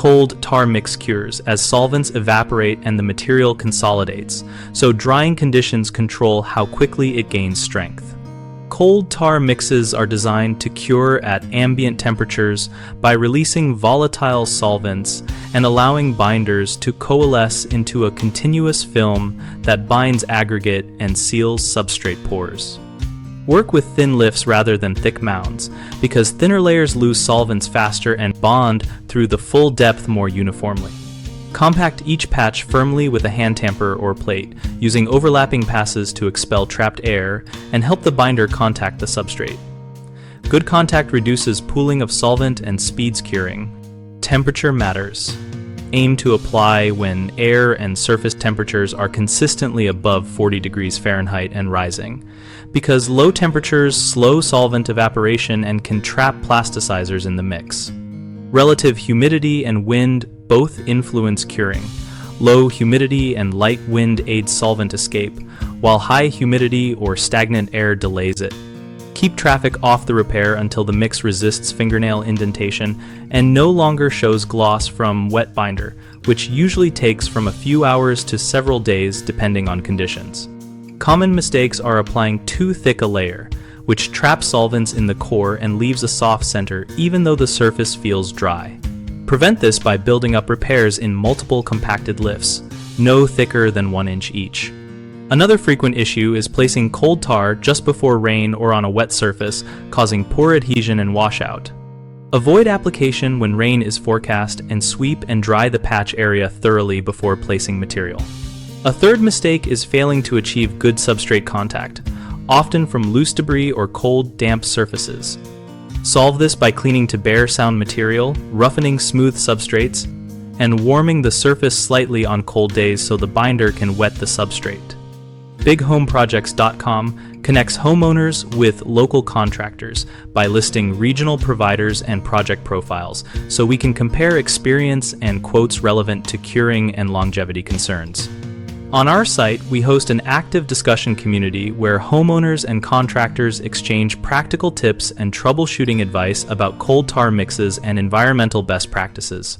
cold tar mix cures as solvents evaporate and the material consolidates, so drying conditions control how quickly it gains strength. Cold tar mixes are designed to cure at ambient temperatures by releasing volatile solvents and allowing binders to coalesce into a continuous film that binds aggregate and seals substrate pores. Work with thin lifts rather than thick mounds, because thinner layers lose solvents faster and bond through the full depth more uniformly. Compact each patch firmly with a hand tamper or plate, using overlapping passes to expel trapped air and help the binder contact the substrate. Good contact reduces pooling of solvent and speeds curing. Temperature matters. Aim to apply when air and surface temperatures are consistently above 40 degrees Fahrenheit and rising, because low temperatures slow solvent evaporation and can trap plasticizers in the mix. Relative humidity and wind both influence curing. Low humidity and light wind aid solvent escape, while high humidity or stagnant air delays it. Keep traffic off the repair until the mix resists fingernail indentation and no longer shows gloss from wet binder, which usually takes from a few hours to several days depending on conditions. Common mistakes are applying too thick a layer, which traps solvents in the core and leaves a soft center even though the surface feels dry. Prevent this by building up repairs in multiple compacted lifts, no thicker than 1 inch each. Another frequent issue is placing cold tar just before rain or on a wet surface, causing poor adhesion and washout. Avoid application when rain is forecast and sweep and dry the patch area thoroughly before placing material. A third mistake is failing to achieve good substrate contact, often from loose debris or cold, damp surfaces. Solve this by cleaning to bare sound material, roughening smooth substrates, and warming the surface slightly on cold days so the binder can wet the substrate. BigHomeProjects.com connects homeowners with local contractors by listing regional providers and project profiles, so we can compare experience and quotes relevant to curing and longevity concerns. On our site, we host an active discussion community where homeowners and contractors exchange practical tips and troubleshooting advice about coal tar mixes and environmental best practices.